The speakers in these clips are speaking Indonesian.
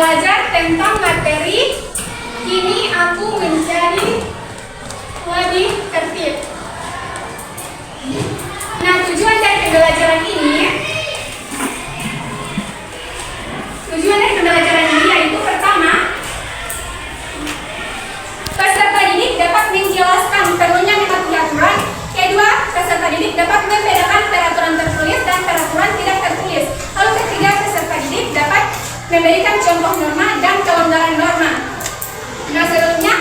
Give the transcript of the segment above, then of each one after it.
belajar tentang materi kini aku menjadi lebih tertib. Nah, tujuan dari pembelajaran ini yaitu pertama, peserta didik dapat menjelaskan perlunya mematuhi aturan. Kedua, peserta didik dapat membedakan peraturan tertulis dan peraturan tidak tertulis. Lalu ketiga, peserta didik dapat memberikan contoh norma dan kelonggaran norma. Nah, selanjutnya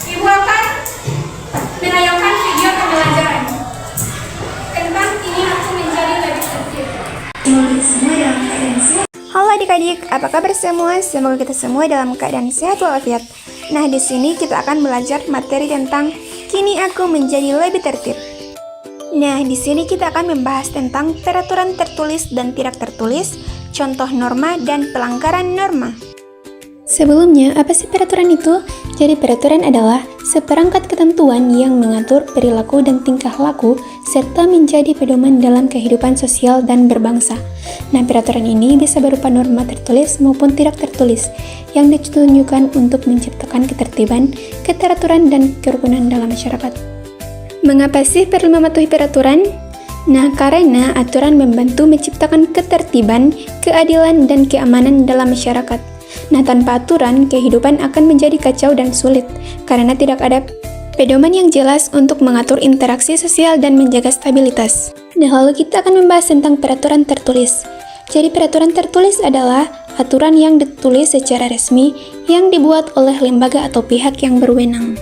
Ibu akan menayangkan video pembelajaran tentang kini aku menjadi lebih tertib. Halo adik-adik, apa kabar semua? Semoga kita semua dalam keadaan sehat walafiat. Nah, di sini kita akan belajar materi tentang kini aku menjadi lebih tertib. Nah, di sini kita akan membahas tentang peraturan tertulis dan tidak tertulis, contoh norma dan pelanggaran norma. Sebelumnya, apa sih peraturan itu? Jadi peraturan adalah seperangkat ketentuan yang mengatur perilaku dan tingkah laku serta menjadi pedoman dalam kehidupan sosial dan berbangsa. Nah, peraturan ini bisa berupa norma tertulis maupun tidak tertulis yang ditunjukkan untuk menciptakan ketertiban, keteraturan, dan kerukunan dalam masyarakat. Mengapa sih perlu mematuhi peraturan? Nah, karena aturan membantu menciptakan ketertiban, keadilan, dan keamanan dalam masyarakat. Nah, tanpa aturan, kehidupan akan menjadi kacau dan sulit, karena tidak ada pedoman yang jelas untuk mengatur interaksi sosial dan menjaga stabilitas. Nah, lalu kita akan membahas tentang peraturan tertulis. Jadi, peraturan tertulis adalah aturan yang ditulis secara resmi yang dibuat oleh lembaga atau pihak yang berwenang.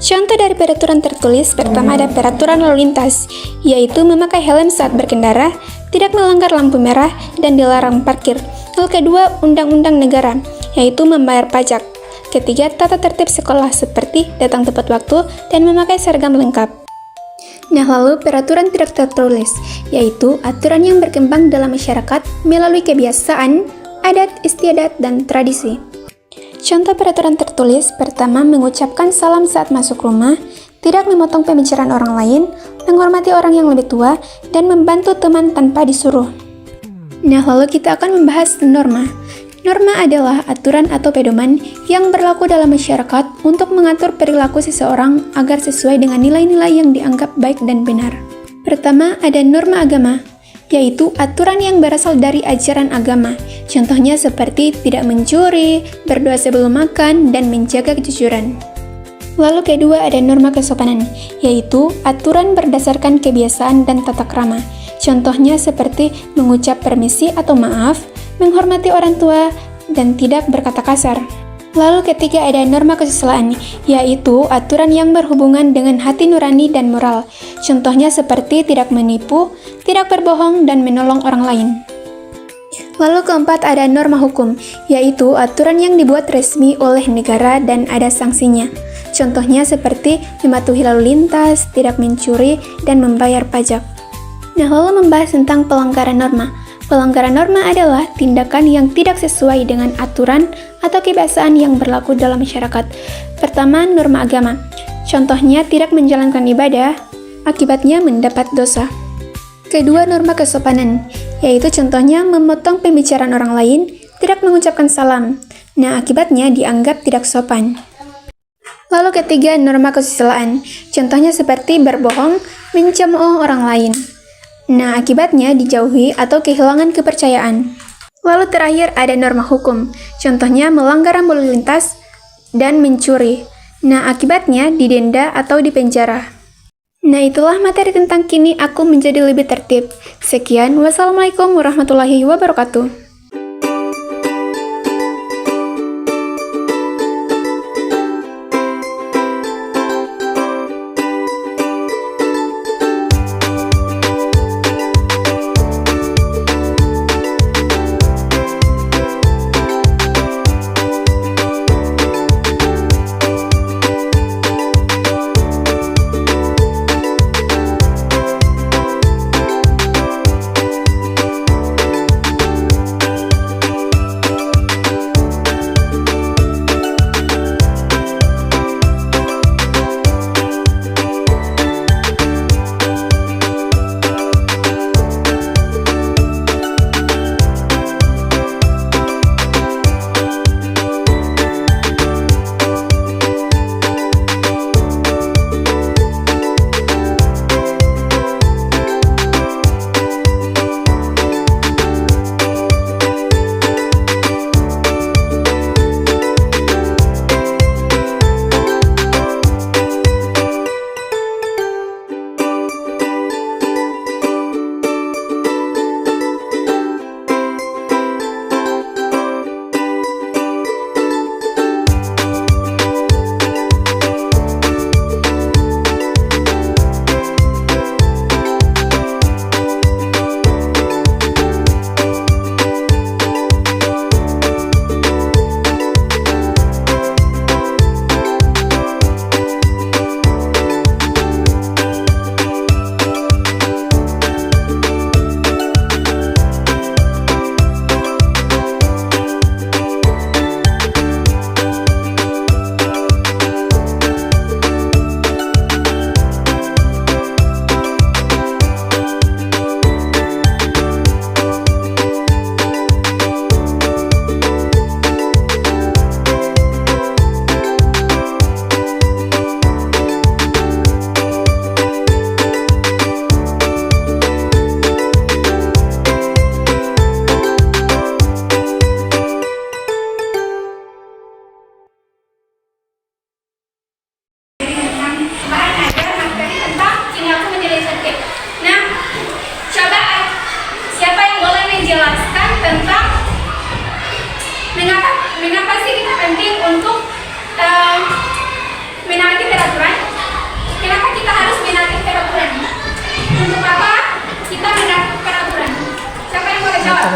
Contoh dari peraturan tertulis, pertama ada peraturan lalu lintas, yaitu memakai helm saat berkendara, tidak melanggar lampu merah, dan dilarang parkir. Lalu kedua, undang-undang negara, yaitu membayar pajak. Ketiga, tata tertib sekolah seperti datang tepat waktu dan memakai seragam lengkap. Nah, lalu peraturan tidak tertulis, yaitu aturan yang berkembang dalam masyarakat melalui kebiasaan, adat istiadat, dan tradisi. Contoh peraturan tertulis, pertama mengucapkan salam saat masuk rumah, tidak memotong pembicaraan orang lain, menghormati orang yang lebih tua, dan membantu teman tanpa disuruh. Nah, lalu kita akan membahas norma. Norma adalah aturan atau pedoman yang berlaku dalam masyarakat untuk mengatur perilaku seseorang agar sesuai dengan nilai-nilai yang dianggap baik dan benar. Pertama, ada norma agama, yaitu aturan yang berasal dari ajaran agama. Contohnya seperti tidak mencuri, berdoa sebelum makan, dan menjaga kejujuran. Lalu kedua ada norma kesopanan, yaitu aturan berdasarkan kebiasaan dan tata krama. Contohnya seperti mengucap permisi atau maaf, menghormati orang tua, dan tidak berkata kasar. Lalu ketiga ada norma kesusilaan, yaitu aturan yang berhubungan dengan hati nurani dan moral. Contohnya seperti tidak menipu, tidak berbohong, dan menolong orang lain. Lalu keempat ada norma hukum, yaitu aturan yang dibuat resmi oleh negara dan ada sanksinya. Contohnya seperti mematuhi lalu lintas, tidak mencuri, dan membayar pajak. Nah, lalu membahas tentang pelanggaran norma. Pelanggaran norma adalah tindakan yang tidak sesuai dengan aturan atau kebiasaan yang berlaku dalam masyarakat. Pertama, norma agama. Contohnya tidak menjalankan ibadah, akibatnya mendapat dosa. Kedua, norma kesopanan, yaitu contohnya memotong pembicaraan orang lain, tidak mengucapkan salam. Nah, akibatnya dianggap tidak sopan. Lalu ketiga, norma kesusilaan. Contohnya seperti berbohong, mencemooh orang lain. Nah, akibatnya dijauhi atau kehilangan kepercayaan. Lalu terakhir ada norma hukum. Contohnya melanggar rambu lalu lintas dan mencuri. Nah, akibatnya didenda atau dipenjara. Nah, itulah materi tentang kini aku menjadi lebih tertib. Sekian, wassalamualaikum warahmatullahi wabarakatuh.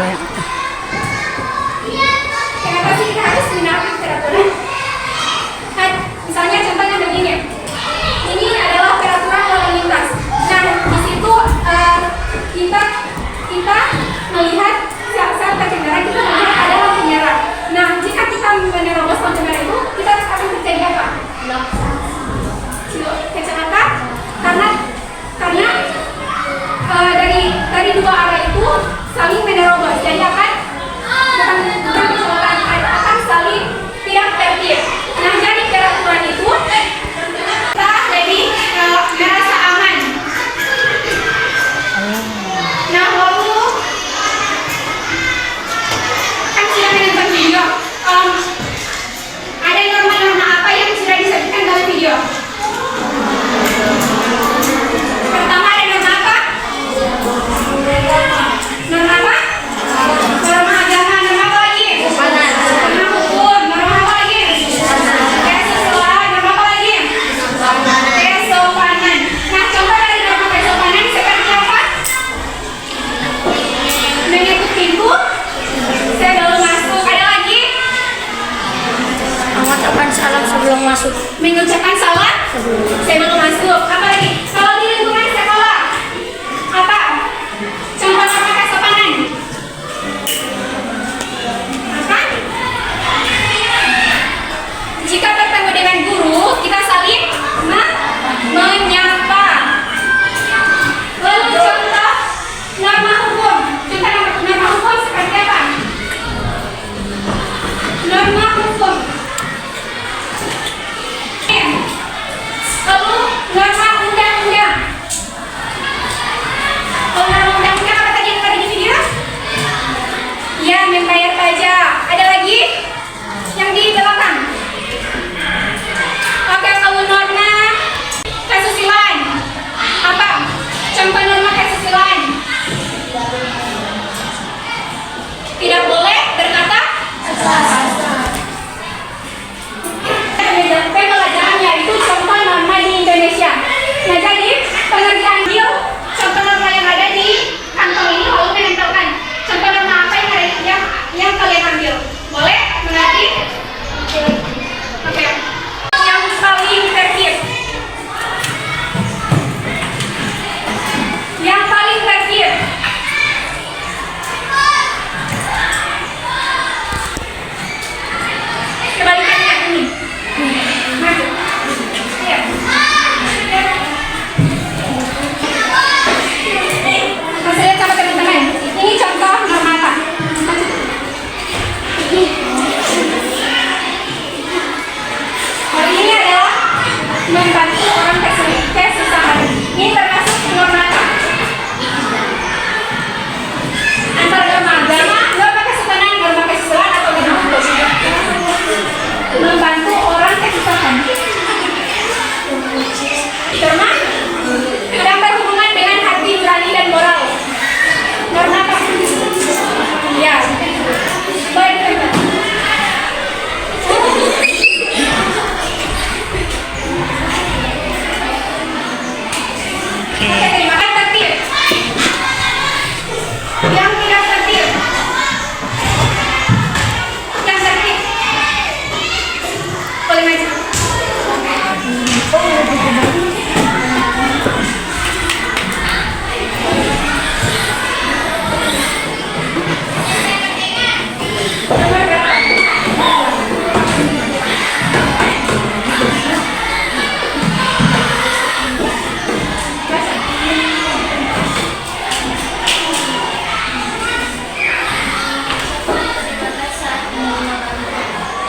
ya. Kenapa sih kita harus menaati peraturan? Kan, misalnya contohnya begini. Ini adalah peraturan lalu lintas. Nah, di situ kita melihat saat kendaraan kita melihat ada lampu merah. Nah, jika kita menerobos lampu merah itu, kita akan terjadi apa? Kecelakaan karena dari dua arah itu saling menerobos. Jadi bukan kecelakaan, akan saling tidak tertib. Nah, jadi peraturan itu kita jadi merasa aman. Nah, lalu kan sudah menonton video. Ada norma-norma apa yang sudah disebutkan dalam video? Pertama ada norma apa? Norma apa? Norma agama, norma apa lagi? Norma hukum, norma apa lagi? Kesusilaan, norma apa lagi? Kesopanan. Nah, contoh dari norma kesopanan seperti apa? Mengetuk pintu sebelum masuk. Ada lagi? Mengucapkan salam sebelum masuk. Mengucapkan salam sebelum masuk. Apa lagi? Kalau di lingkungan sekolah, apa? Contoh norma kesopanan. Apa? Jika bertemu dengan guru, kita saling menyapa. Lalu contoh norma hukum. Contoh norma hukum seperti apa? Norma hukum. Lalu norma undang-undang. Kalau norma undang-undang apa tadi yang tadi di video? Ya, membayar pajak. Ada lagi? Yang di belakang. Oke, kalau norma kesusilaan. Apa? Contoh norma kesusilaan. Tidak boleh berkata pembelajarannya itu contoh norma di Indonesia. Nah, jadi pengerjaan deal contoh norma yang ada di kantong ini lalu menempelkan contoh norma apa yang kalian ambil. Boleh mengerti? Oke. Yang paling tertib. Yang paling tertib. Kebalikannya ini. Maju. Iya. Mas lihat sama teman-teman. Ini contoh norma apa? Maju. Kalau ini adalah membantu orang kesusahan. Ini termasuk norma apa? Antara norma agama, norma kesusahan, norma kesusahan atau norma hukum? Membantu orang kesusahan. Norma yang berhubungan dengan hati nurani dan moral. Norma apa? Ya. Baik, teman. Oke, terima kasih. Tertib. Yang tidak tertib. Yang tertib. Boleh maju. Nomor berapa?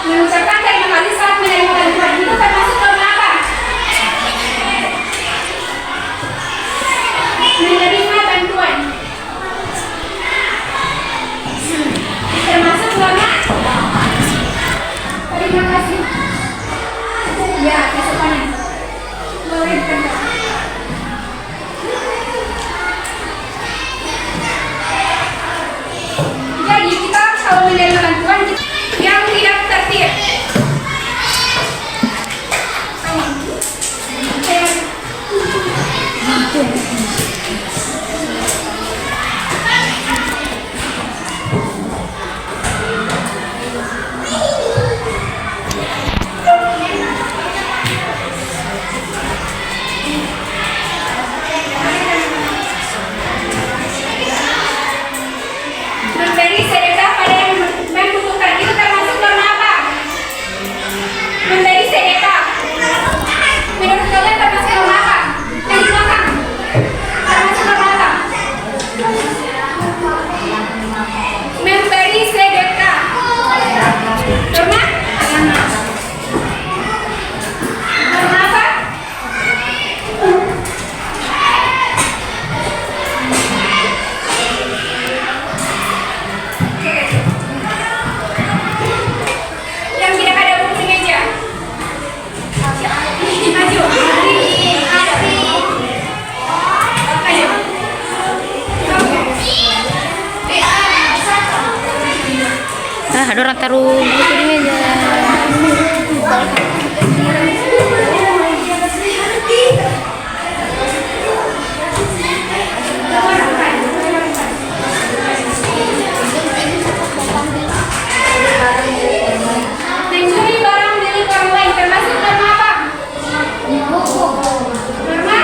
Mengucapkan terima kasih saat menerima bantuan itu termasuk norma apa? Menerima bantuan termasuk norma terima kasih. Ya, kesopanan. Boleh dicontoh. Jadi kita kalau menerima bantuan yang tidak tertib. ada orang taruh buku di meja. Mencuri barang milik orang lain termasuk norma apa? Norma?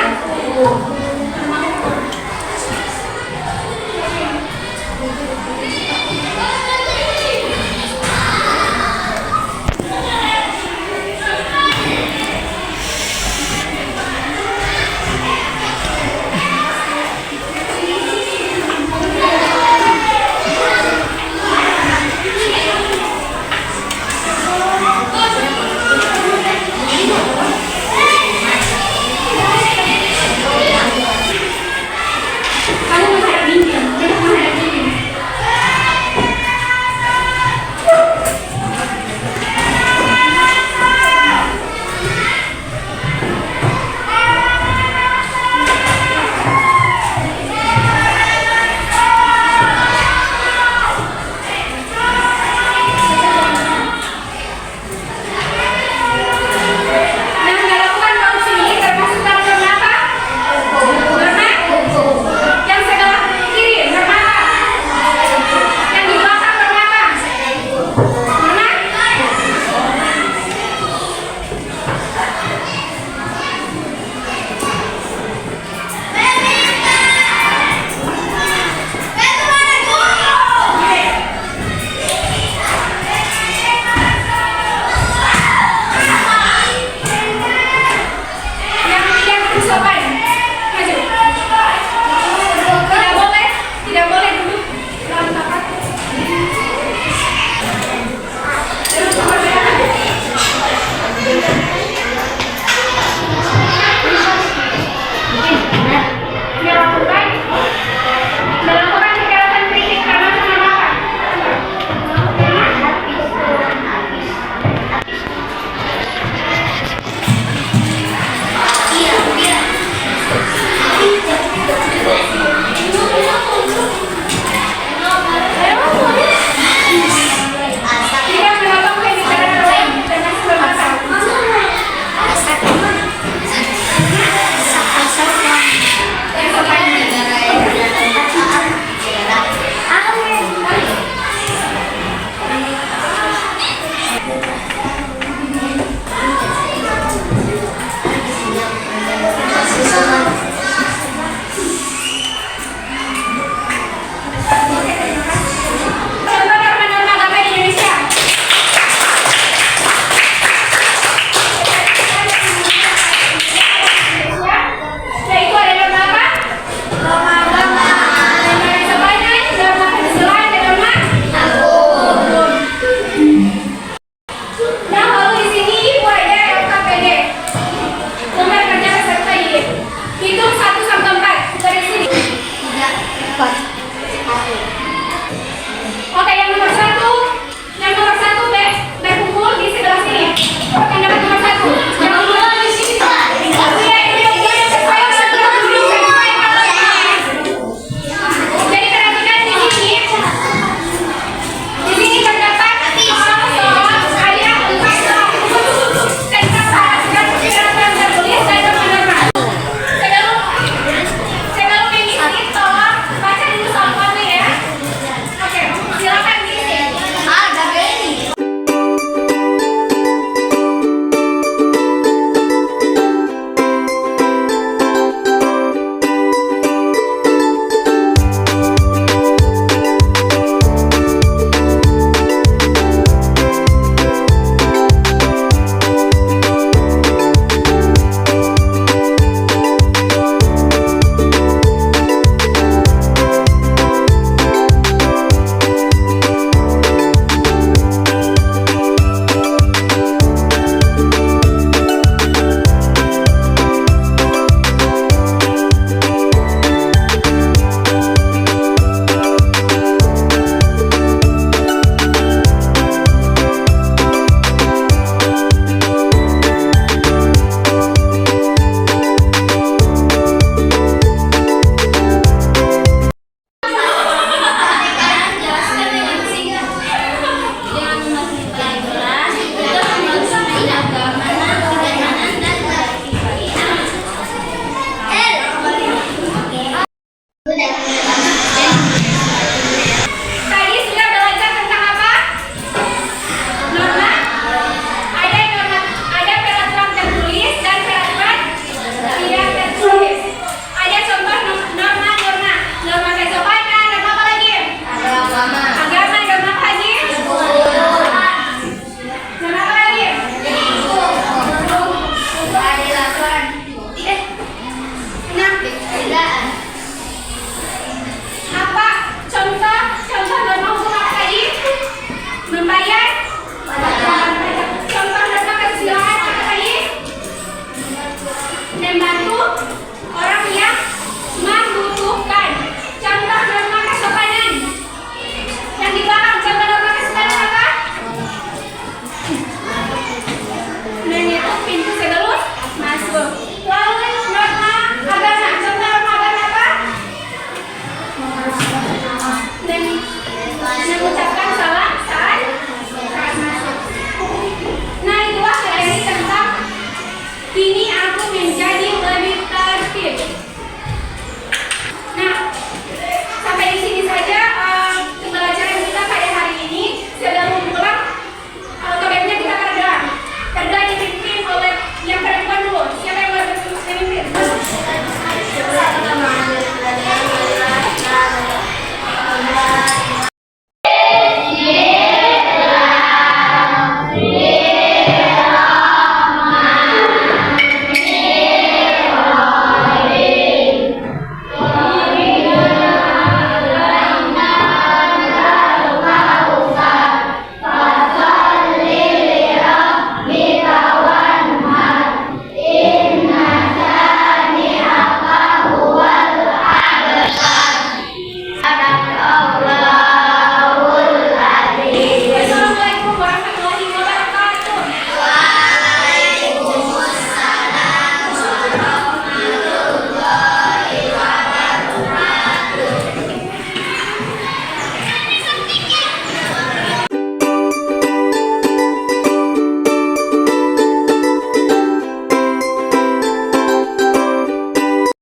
pintu sebelum masuk.